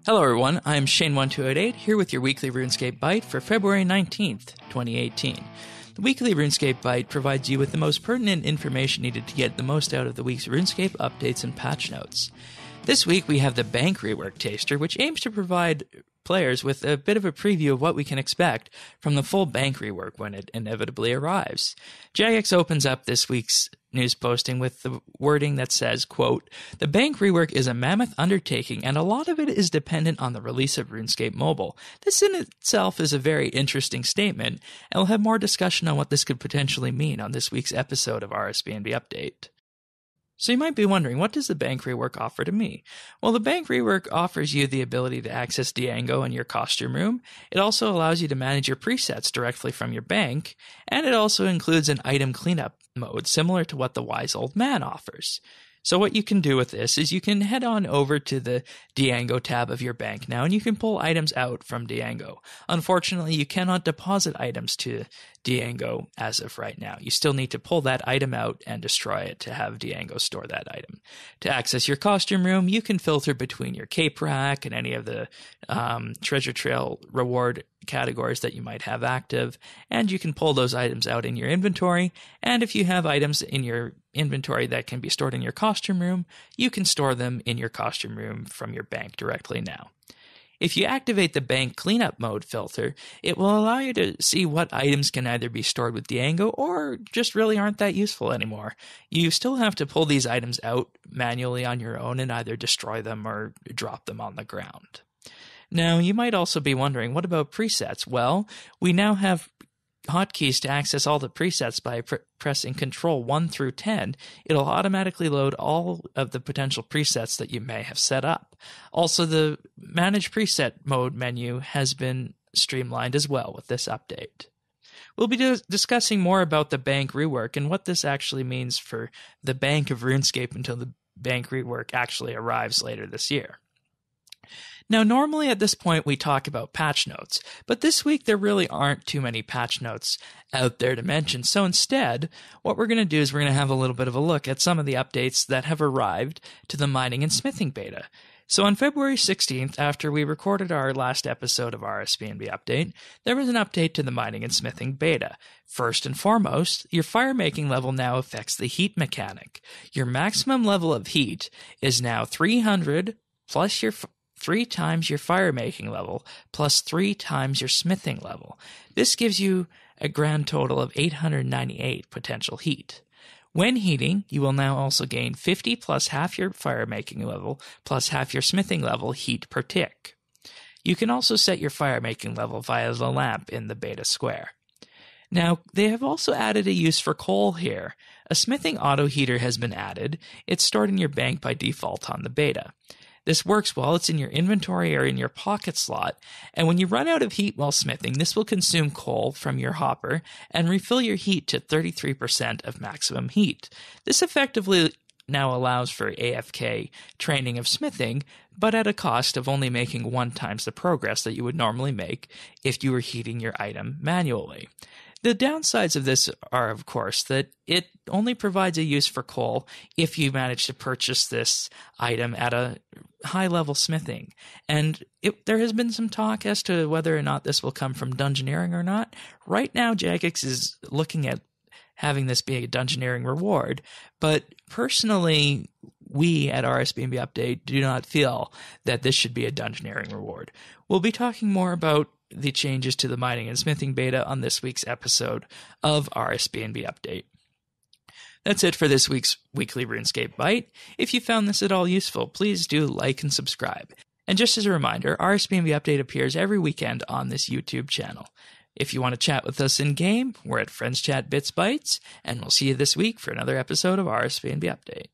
Hello everyone, I'm Shane1288 here with your weekly RuneScape Byte for February 19th, 2018. The weekly RuneScape Byte provides you with the most pertinent information needed to get the most out of the week's RuneScape updates and patch notes. This week we have the Bank Rework Taster, which aims to provide players with a bit of a preview of what we can expect from the full bank rework when it inevitably arrives. Jagex opens up this week's news posting with the wording that says, quote, "The bank rework is a mammoth undertaking and a lot of it is dependent on the release of RuneScape Mobile. This in itself is a very interesting statement, and we'll have more discussion on what this could potentially mean on this week's episode of RSBANDBupdate." So you might be wondering, what does the Bank Rework offer to me? Well, the Bank Rework offers you the ability to access Diango in your costume room. It also allows you to manage your presets directly from your bank, and it also includes an item cleanup mode similar to what the Wise Old Man offers. So what you can do with this is you can head on over to the Diango tab of your bank now, and you can pull items out from Diango. Unfortunately, you cannot deposit items to Diango as of right now. You still need to pull that item out and destroy it to have Diango store that item. To access your costume room, you can filter between your cape rack and any of the treasure trail reward categories that you might have active, and you can pull those items out in your inventory. And if you have items in your inventory that can be stored in your costume room, you can store them in your costume room from your bank directly now. If you activate the bank cleanup mode filter, it will allow you to see what items can either be stored with Diango or just really aren't that useful anymore. You still have to pull these items out manually on your own and either destroy them or drop them on the ground. Now, you might also be wondering, what about presets? Well, we now have hotkeys to access all the presets by pressing Control 1 through 10. It'll automatically load all of the potential presets that you may have set up. Also, the Manage Preset Mode menu has been streamlined as well with this update. We'll be discussing more about the Bank Rework and what this actually means for the Bank of RuneScape until the Bank Rework actually arrives later this year. Now, normally at this point we talk about patch notes, but this week there really aren't too many patch notes out there to mention. So instead, what we're going to do is we're going to have a little bit of a look at some of the updates that have arrived to the mining and smithing beta. So on February 16th, after we recorded our last episode of RSBANDB Update, there was an update to the mining and smithing beta. First and foremost, your fire making level now affects the heat mechanic. Your maximum level of heat is now 300 plus your 3 times your fire making level plus 3 times your smithing level. This gives you a grand total of 898 potential heat. When heating, you will now also gain 50 plus half your fire making level plus half your smithing level heat per tick. You can also set your fire making level via the lamp in the beta square. Now, they have also added a use for coal here. A smithing auto heater has been added. It's stored in your bank by default on the beta. This works while it's in your inventory or in your pocket slot, and when you run out of heat while smithing, this will consume coal from your hopper and refill your heat to 33% of maximum heat. This effectively now allows for AFK training of smithing, but at a cost of only making 1 times the progress that you would normally make if you were heating your item manually. The downsides of this are, of course, that it only provides a use for coal if you manage to purchase this item at a high-level smithing. And there has been some talk as to whether or not this will come from dungeoneering or not. Right now, Jagex is looking at having this be a dungeoneering reward, but personally, we at RSBANDB Update do not feel that this should be a dungeoneering reward. We'll be talking more about the changes to the mining and smithing beta on this week's episode of RSBANDB Update. That's it for this week's weekly RuneScape Byte. If you found this at all useful, please do like and subscribe. And just as a reminder, RSBANDB Update appears every weekend on this YouTube channel. If you want to chat with us in-game, we're at Friends Chat BitsBytes, and we'll see you this week for another episode of RSBANDB Update.